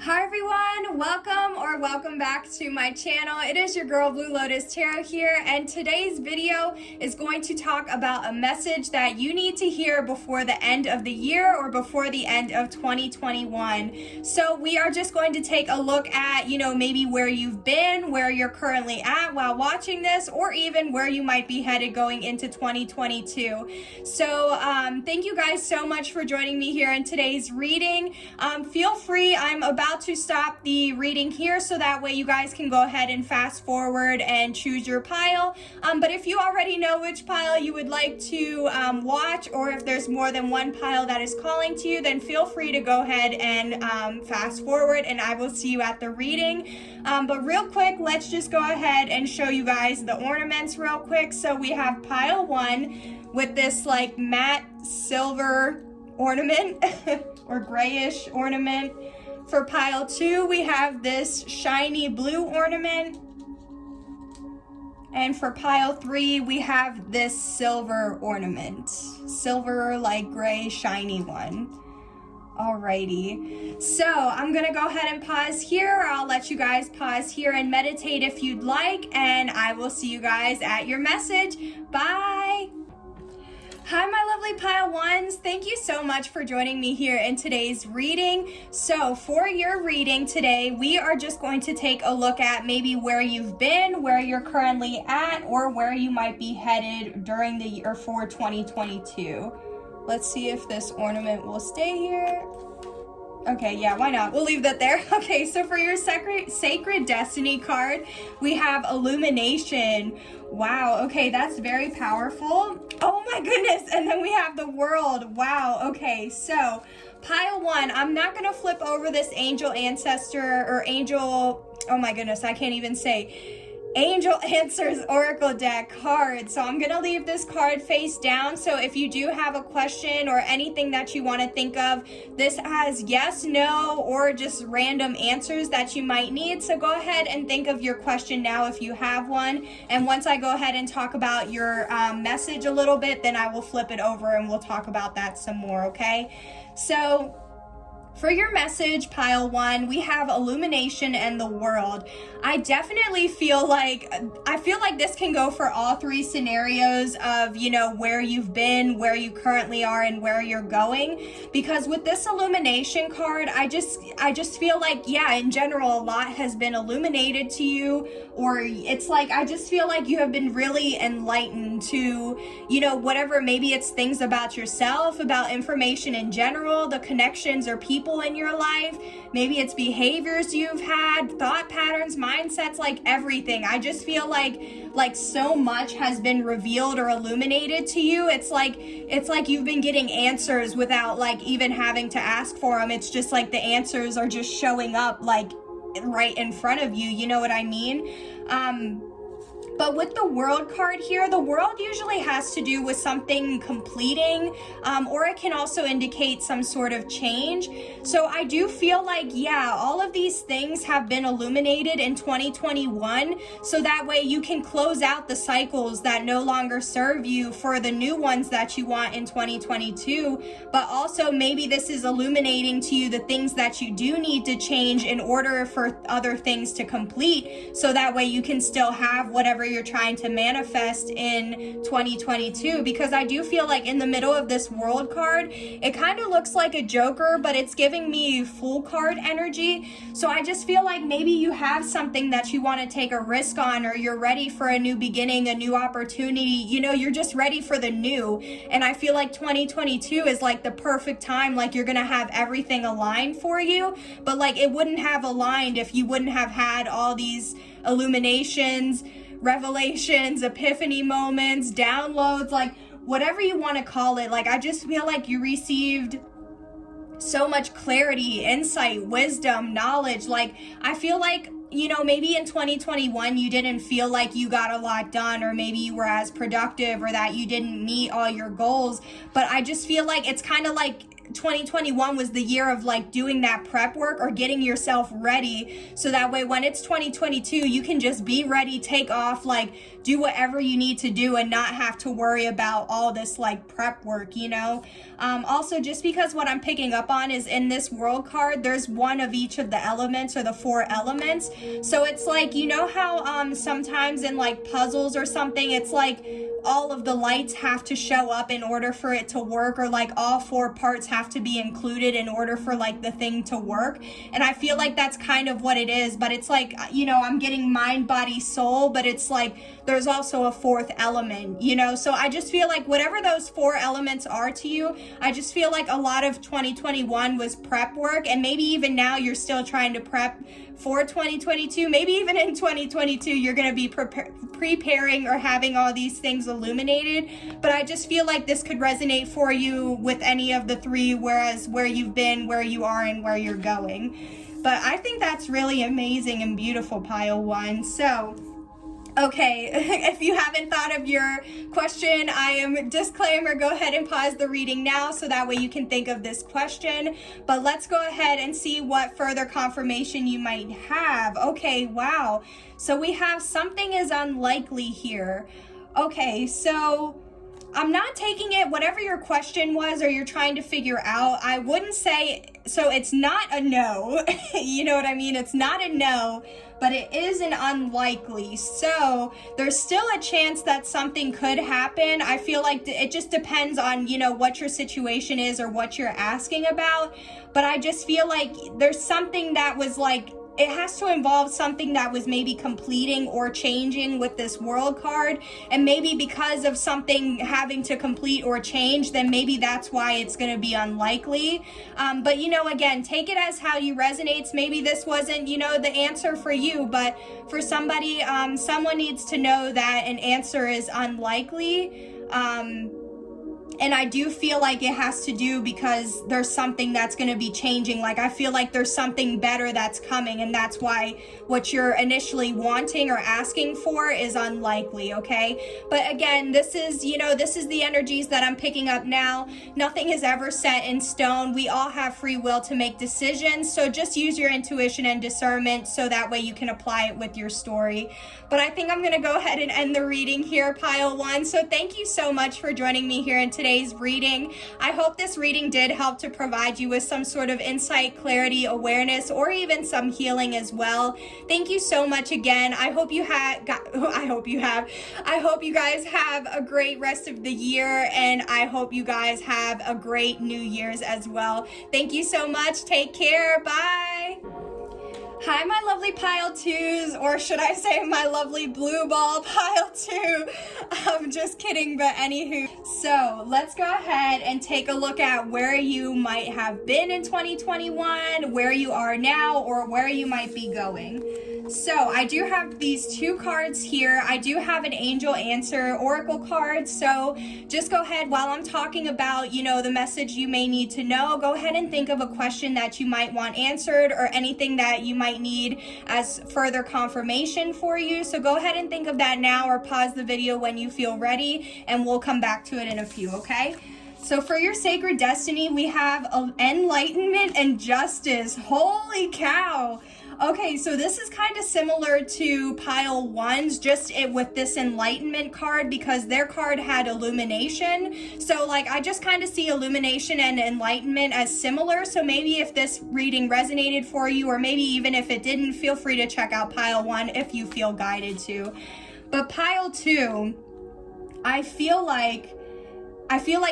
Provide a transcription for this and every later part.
Hi everyone, welcome back to my channel. It is your girl Blue Lotus Tarot here, and today's video is going to talk about a message that you need to hear before the end of the year or before the end of 2021. So we are just going to take a look at, maybe where you've been, where you're currently at while watching this, or even where you might be headed going into 2022. So thank you guys so much for joining me here in today's reading. Feel free, I'm about to stop the reading here so that way you guys can go ahead and fast forward and choose your pile. But if you already know which pile you would like to watch, or if there's more than one pile that is calling to you, then feel free to go ahead and fast forward, and I will see you at the reading. But real quick, let's just go ahead and show you guys the ornaments real quick. So we have pile 1 with this like matte silver ornament or grayish ornament. For pile 2, we have this shiny blue ornament. And for pile 3, we have this silver ornament. Silver, like gray, shiny one. Alrighty. So I'm gonna go ahead and pause here. I'll let you guys pause here and meditate if you'd like. And I will see you guys at your message. Bye! Hi, my lovely pile ones. Thank you so much for joining me here in today's reading. So for your reading today, we are just going to take a look at maybe where you've been, where you're currently at, or where you might be headed during the year for 2022. Let's see if this ornament will stay here. Okay, yeah, why not? We'll leave that there. Okay, so for your Sacred Destiny card, we have Illumination. Wow, okay, that's very powerful. Oh my goodness, and then we have the World. Wow, okay, so pile 1, I'm not going to flip over this Angel Ancestor or Angel, oh my goodness, I can't even say. Angel Answers Oracle deck card. So I'm going to leave this card face down. So if you do have a question or anything that you want to think of, this has yes, no, or just random answers that you might need. So go ahead and think of your question now if you have one. And once I go ahead and talk about your message a little bit, then I will flip it over and we'll talk about that some more, okay? So for your message, pile 1, we have Illumination and the World. I definitely feel like this can go for all 3 scenarios of, where you've been, where you currently are, and where you're going. Because with this Illumination card, I just feel like, yeah, in general, a lot has been illuminated to you, or it's like, I just feel like you have been really enlightened to, whatever, maybe it's things about yourself, about information in general, the connections or people in your life, maybe it's behaviors you've had, thought patterns, mindsets, like everything. I just feel like so much has been revealed or illuminated to you. It's like you've been getting answers without like even having to ask for them. It's just like the answers are just showing up like right in front of you. You know what I mean? But with the World card here, the World usually has to do with something completing, or it can also indicate some sort of change. So I do feel like, yeah, all of these things have been illuminated in 2021, so that way you can close out the cycles that no longer serve you for the new ones that you want in 2022. But also maybe this is illuminating to you the things that you do need to change in order for other things to complete, so that way you can still have whatever you're trying to manifest in 2022. Because I do feel like in the middle of this World card, it kind of looks like a Joker, but it's giving me Fool card energy. So I just feel like maybe you have something that you want to take a risk on, or you're ready for a new beginning, a new opportunity. You're just ready for the new. And I feel like 2022 is like the perfect time. Like you're gonna have everything aligned for you, but like it wouldn't have aligned if you wouldn't have had all these illuminations, revelations, epiphany moments, downloads, like whatever you want to call it. Like I just feel like you received so much clarity, insight, wisdom, knowledge. Like I feel like, maybe in 2021 you didn't feel like you got a lot done, or maybe you were as productive, or that you didn't meet all your goals. But I just feel like it's kind of like 2021 was the year of like doing that prep work or getting yourself ready, so that way when it's 2022 you can just be ready, take off, like do whatever you need to do and not have to worry about all this like prep work, you know. Also, just because what I'm picking up on is in this world card there's one of each of the elements, or the 4 elements. So it's like, you know how sometimes in like puzzles or something, it's like all of the lights have to show up in order for it to work, or like all 4 parts have to be included in order for like the thing to work. And I feel like that's kind of what it is, but it's like, you know, I'm getting mind, body, soul, but it's like there's also a 4th element, you know. So I just feel like whatever those 4 elements are to you, I just feel like a lot of 2021 was prep work, and maybe even now you're still trying to prep for 2022. Maybe even in 2022 you're going to be preparing or having all these things illuminated. But I just feel like this could resonate for you with any of the 3, whereas where you've been, where you are, and where you're going. But I think that's really amazing and beautiful, pile 1. So okay, if you haven't thought of your question, I am disclaimer, go ahead and pause the reading now so that way you can think of this question. But let's go ahead and see what further confirmation you might have. Okay, wow. So we have something is unlikely here. Okay, so I'm not taking it, whatever your question was or you're trying to figure out, I wouldn't say, so it's not a no, you know what I mean? It's not a no, but it is an unlikely. So there's still a chance that something could happen. I feel like it just depends on, you know, what your situation is or what you're asking about. But I just feel like there's something that was like, it has to involve something that was maybe completing or changing with this world card. And maybe because of something having to complete or change, then maybe that's why it's going to be unlikely. But, you know, again, take it as how you resonates. Maybe this wasn't, you know, the answer for you, but for somebody, someone needs to know that an answer is unlikely. And I do feel like it has to do because there's something that's going to be changing. Like, I feel like there's something better that's coming, and that's why what you're initially wanting or asking for is unlikely, okay? But again, this is, you know, this is the energies that I'm picking up now. Nothing is ever set in stone. We all have free will to make decisions. So just use your intuition and discernment so that way you can apply it with your story. But I think I'm going to go ahead and end the reading here, pile 1. So thank you so much for joining me here in today's reading. I hope this reading did help to provide you with some sort of insight, clarity, awareness, or even some healing as well. Thank you so much again. I hope you guys have a great rest of the year, and I hope you guys have a great New Year's as well. Thank you so much. Take care. Bye. Hi, my lovely pile 2s, or should I say my lovely blue ball pile 2. I'm just kidding, but anywho. So let's go ahead and take a look at where you might have been in 2021, where you are now, or where you might be going. So I do have these 2 cards here. I do have an angel answer oracle card. So just go ahead while I'm talking about, you know, the message you may need to know, go ahead and think of a question that you might want answered or anything that you might need as further confirmation for you. So go ahead and think of that now, or pause the video when you feel ready, and we'll come back to it in a few, okay? So for your sacred destiny, we have enlightenment and justice. Holy cow. Okay, so this is kind of similar to pile 1's, just with this enlightenment card, because their card had illumination. So like, I just kind of see illumination and enlightenment as similar. So maybe if this reading resonated for you, or maybe even if it didn't, feel free to check out pile 1 if you feel guided to. But pile 2, I feel like,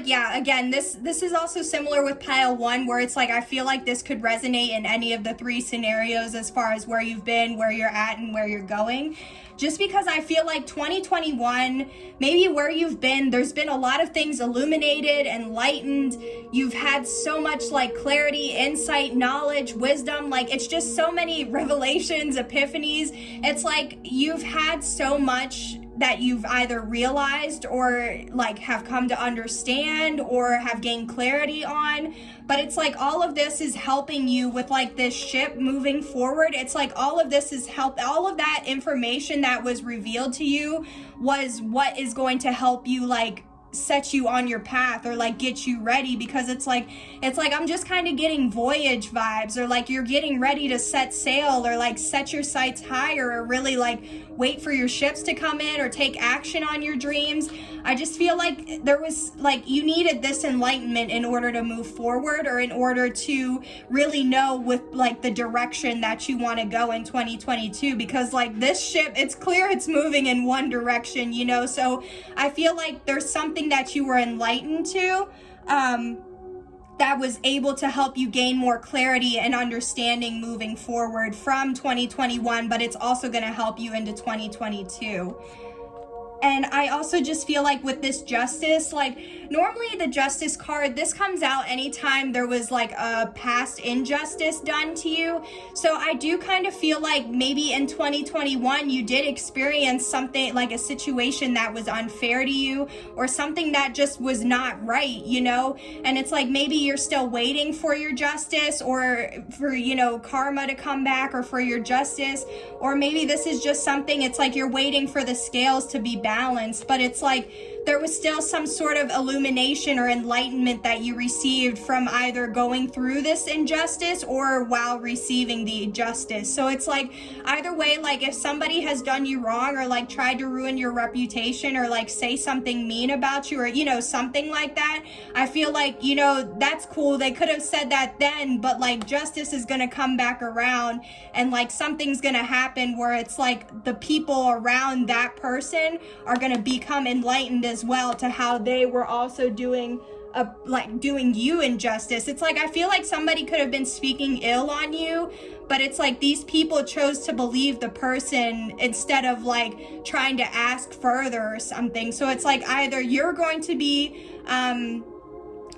yeah, again, this is also similar with pile 1, where it's like, I feel like this could resonate in any of the 3 scenarios as far as where you've been, where you're at, and where you're going. Just because I feel like 2021, maybe where you've been, there's been a lot of things illuminated, enlightened. You've had so much like clarity, insight, knowledge, wisdom. Like, it's just so many revelations, epiphanies. It's like you've had so much that you've either realized or like have come to understand or have gained clarity on. But it's like all of this is helping you with like this ship moving forward. It's like all of this is all of that information that was revealed to you was what is going to help you like set you on your path or like get you ready, because it's like I'm just kind of getting voyage vibes, or like you're getting ready to set sail, or like set your sights higher, or really like wait for your ships to come in, or take action on your dreams. I just feel like there was like you needed this enlightenment in order to move forward, or in order to really know with like the direction that you want to go in 2022, because like this ship, it's clear it's moving in one direction, you know. So I feel like there's something that you were enlightened to that was able to help you gain more clarity and understanding moving forward from 2021, but it's also going to help you into 2022. And I also just feel like with this justice, like normally the justice card, this comes out anytime there was like a past injustice done to you. So I do kind of feel like maybe in 2021 you did experience something like a situation that was unfair to you, or something that just was not right, you know. And it's like maybe you're still waiting for your justice, or for, you know, karma to come back, or for your justice. Or maybe this is just something, it's like you're waiting for the scales to be balanced, but it's like there was still some sort of illumination or enlightenment that you received from either going through this injustice or while receiving the justice. So it's like either way, like if somebody has done you wrong, or like tried to ruin your reputation, or like say something mean about you, or, you know, something like that, I feel like, you know, that's cool. They could have said that then, but like justice is going to come back around, and like something's going to happen where it's like the people around that person are going to become enlightened as well to how they were also doing you injustice. It's like I feel like somebody could have been speaking ill on you, but it's like these people chose to believe the person instead of like trying to ask further or something. So it's like either you're going to be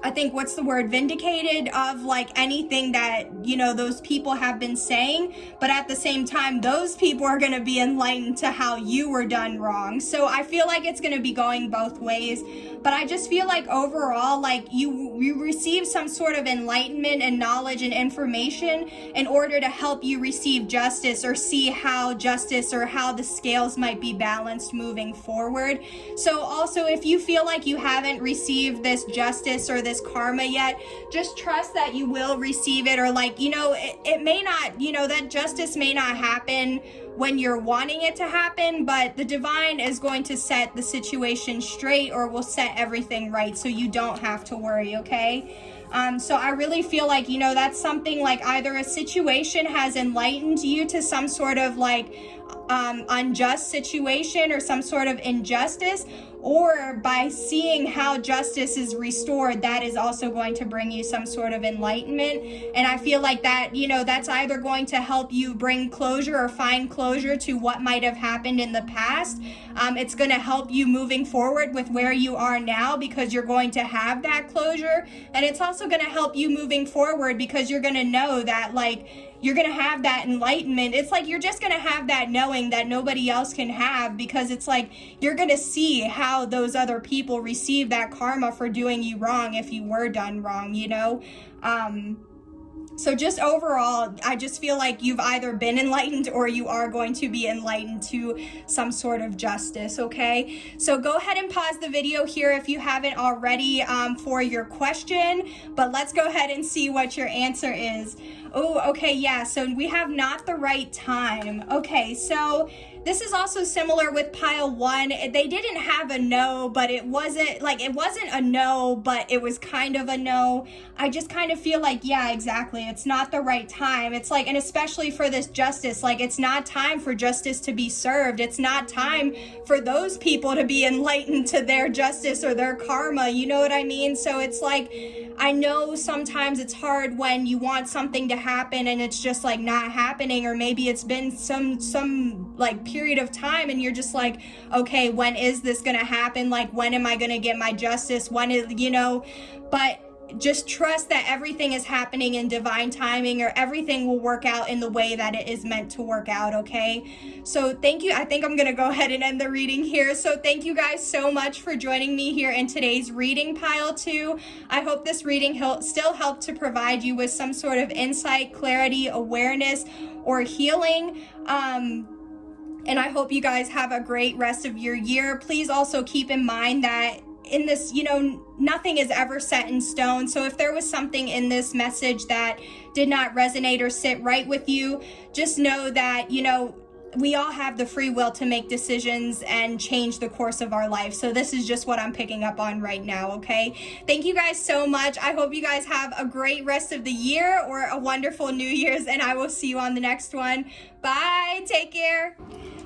I think vindicated of like anything that, you know, those people have been saying, but at the same time those people are going to be enlightened to how you were done wrong. So I feel like it's going to be going both ways, but I just feel like overall, like you receive some sort of enlightenment and knowledge and information in order to help you receive justice, or see how justice or how the scales might be balanced moving forward. So also, if you feel like you haven't received this justice or this karma yet, just trust that you will receive it, or like, you know, it may not, you know, that justice may not happen when you're wanting it to happen, but the divine is going to set the situation straight, or will set everything right, so you don't have to worry, okay? So I really feel like, you know, that's something like either a situation has enlightened you to some sort of like unjust situation or some sort of injustice, or by seeing how justice is restored, that is also going to bring you some sort of enlightenment. And I feel like that, you know, that's either going to help you bring closure or find closure to what might have happened in the past. It's going to help you moving forward with where you are now, because you're going to have that closure. And it's also going to help you moving forward, because you're going to know that, like, you're going to have that enlightenment. It's like you're just going to have that knowing that nobody else can have, because it's like you're going to see how those other people receive that karma for doing you wrong if you were done wrong, you know? So just overall, I just feel like you've either been enlightened or you are going to be enlightened to some sort of justice, okay? So go ahead and pause the video here if you haven't already for your question, but let's go ahead and see what your answer is. Oh, okay, yeah, so we have not the right time. Okay, so this is also similar with pile 1. They didn't have a no, but it wasn't a no, but it was kind of a no. I just kind of feel like, yeah, exactly. It's not the right time. It's like, and especially for this justice, like it's not time for justice to be served. It's not time for those people to be enlightened to their justice or their karma. You know what I mean? So it's like, I know sometimes it's hard when you want something to happen and it's just like not happening, or maybe it's been some like period of time and you're just like, okay, when is this gonna happen? Like, when am I gonna get my justice? When is, you know, but just trust that everything is happening in divine timing, or everything will work out in the way that it is meant to work out, okay? So thank you. I think I'm going to go ahead and end the reading here. So thank you guys so much for joining me here in today's reading, pile 2. I hope this reading still helped to provide you with some sort of insight, clarity, awareness, or healing. And I hope you guys have a great rest of your year. Please also keep in mind that in this, nothing is ever set in stone. So if there was something in this message that did not resonate or sit right with you, just know that, we all have the free will to make decisions and change the course of our life. So this is just what I'm picking up on right now, okay? Thank you guys so much. I hope you guys have a great rest of the year or a wonderful New Year's, and I will see you on the next one. Bye. Take care.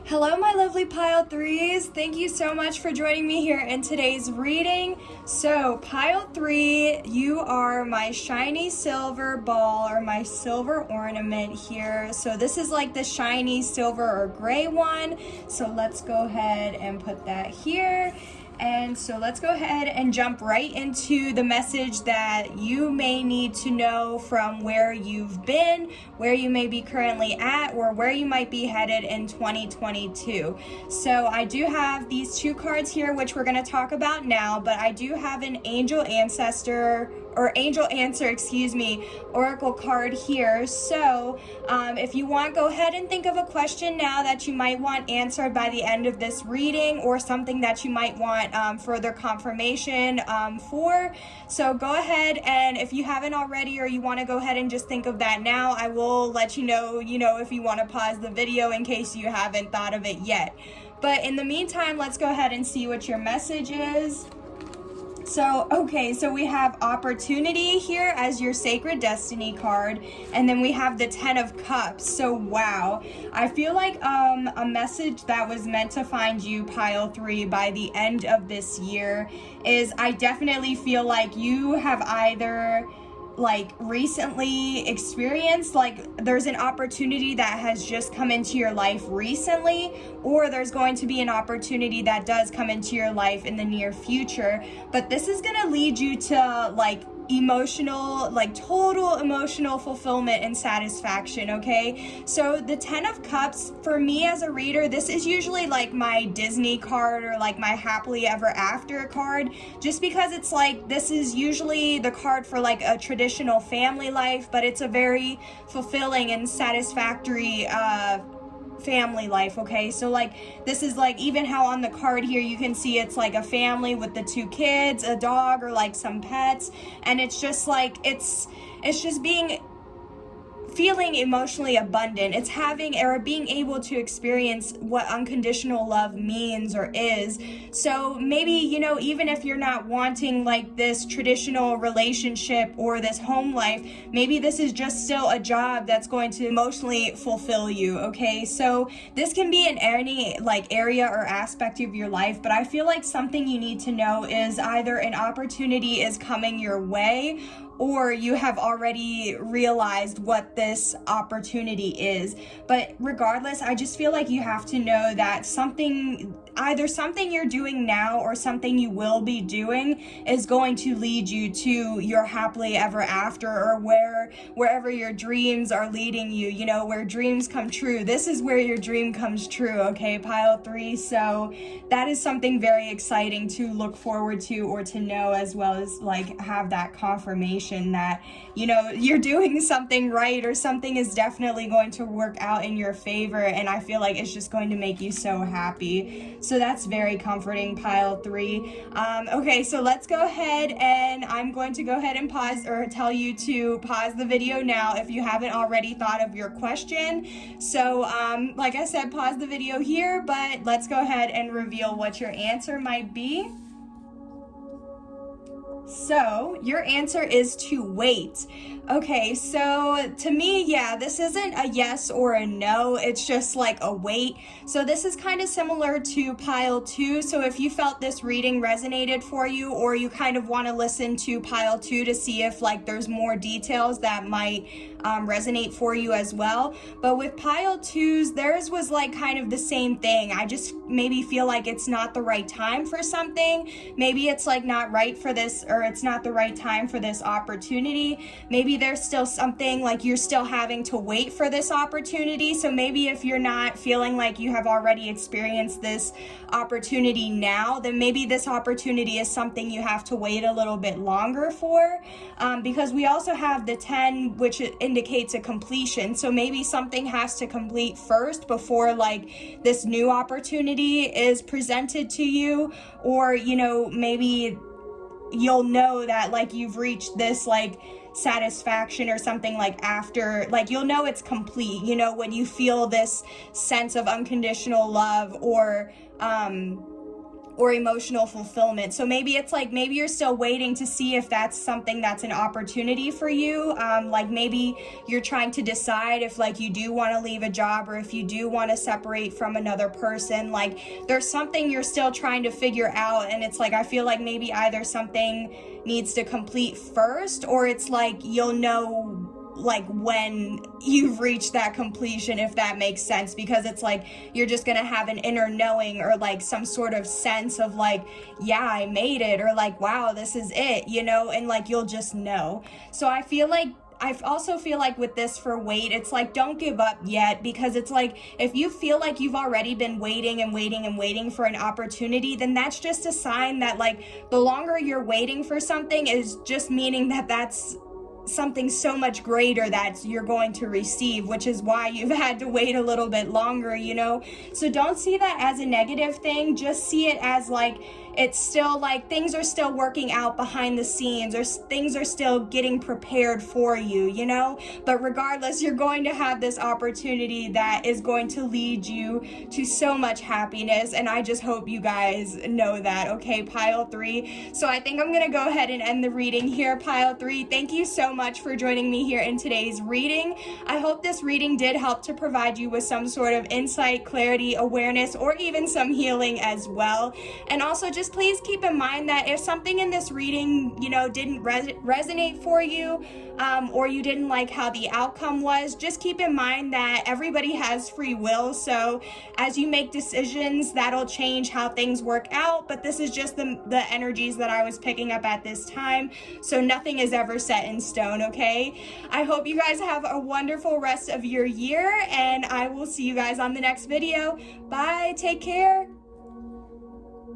Hello, my lovely pile threes. Thank you so much for joining me here in today's reading. So, pile 3, you are my shiny silver ball or my silver ornament here. So this is like the shiny silver or gray one. So let's go ahead and put that here. And so let's go ahead and jump right into the message that you may need to know from where you've been, where you may be currently at, or where you might be headed in 2022. So I do have these 2 cards here, which we're going to talk about now, but I do have an angel answer, oracle card here. So if you want, go ahead and think of a question now that you might want answered by the end of this reading, or something that you might want further confirmation for. So go ahead, and if you haven't already, or you want to go ahead and just think of that now, I will let you know, if you want to pause the video in case you haven't thought of it yet. But in the meantime, let's go ahead and see what your message is. So, okay, so we have opportunity here as your sacred destiny card, and then we have the 10 of cups. So, wow, I feel like a message that was meant to find you, pile 3, by the end of this year is, I definitely feel like you have either recently experienced, there's an opportunity that has just come into your life recently, or there's going to be an opportunity that does come into your life in the near future. But this is going to lead you to total emotional fulfillment and satisfaction, okay? So the 10 of cups, for me as a reader, this is usually my Disney card, or my happily ever after card, just because it's this is usually the card for a traditional family life, but it's a very fulfilling and satisfactory family life, okay? So this is even how on the card here you can see it's a family with the 2 kids, a dog, or some pets, and it's just it's just feeling emotionally abundant. It's having or being able to experience what unconditional love means or is. So maybe, even if you're not wanting this traditional relationship or this home life, maybe this is just still a job that's going to emotionally fulfill you, okay? So this can be in any area or aspect of your life, but I feel like something you need to know is either an opportunity is coming your way, or you have already realized what this opportunity is. But regardless, I just feel like you have to know that either something you're doing now or something you will be doing is going to lead you to your happily ever after, or wherever your dreams are leading you, where dreams come true. This is where your dream comes true, okay, pile 3? So that is something very exciting to look forward to, or to know, as well as have that confirmation that you're doing something right, or something is definitely going to work out in your favor, and I feel like it's just going to make you so happy. So that's very comforting, pile 3. Okay, so let's go ahead, and I'm going to go ahead and pause, or tell you to pause the video now if you haven't already thought of your question. So like I said, pause the video here, but let's go ahead and reveal what your answer might be. So your answer is to wait. Okay, so to me, yeah, this isn't a yes or a no, it's just a wait. So this is kind of similar to pile 2. So if you felt this reading resonated for you, or you kind of want to listen to pile 2 to see if there's more details that might resonate for you as well. But with pile 2's, theirs was kind of the same thing. I just maybe feel it's not the right time for something. Maybe it's not right for this, or it's not the right time for this opportunity. Maybe there's still something like you're still having to wait for this opportunity. So maybe if you're not feeling like you have already experienced this opportunity now, then maybe this opportunity is something you have to wait a little bit longer for, because we also have the 10, which indicates a completion. So maybe something has to complete first before like this new opportunity is presented to you, or maybe you'll know that like you've reached this like satisfaction or something like after, like you'll know it's complete, when you feel this sense of unconditional love or emotional fulfillment. So maybe it's like, maybe you're still waiting to see if that's something that's an opportunity for you. Like maybe you're trying to decide if like you do want to leave a job, or if you do want to separate from another person. Like there's something you're still trying to figure out, and it's like I feel like maybe either something needs to complete first, or it's like you'll know like when you've reached that completion, if that makes sense, because it's like you're just gonna have an inner knowing, or like some sort of sense of like, yeah, I made it, or like, wow, this is it, and like you'll just know. So I also feel like with this for wait, it's like don't give up yet, because it's like if you feel like you've already been waiting and waiting and waiting for an opportunity, then that's just a sign that like the longer you're waiting for something is just meaning that that's something so much greater that you're going to receive, which is why you've had to wait a little bit longer, So don't see that as a negative thing. Just see it as like it's still like things are still working out behind the scenes, or things are still getting prepared for you, But regardless, you're going to have this opportunity that is going to lead you to so much happiness, and I just hope you guys know that, okay, pile 3. So I think I'm going to go ahead and end the reading here, pile 3. Thank you so much for joining me here in today's reading. I hope this reading did help to provide you with some sort of insight, clarity, awareness, or even some healing as well. And also just please keep in mind that if something in this reading, didn't resonate for you, or you didn't like how the outcome was, just keep in mind that everybody has free will. So as you make decisions, that'll change how things work out. But this is just the energies that I was picking up at this time. So nothing is ever set in stone, okay? I hope you guys have a wonderful rest of your year, and I will see you guys on the next video. Bye, take care.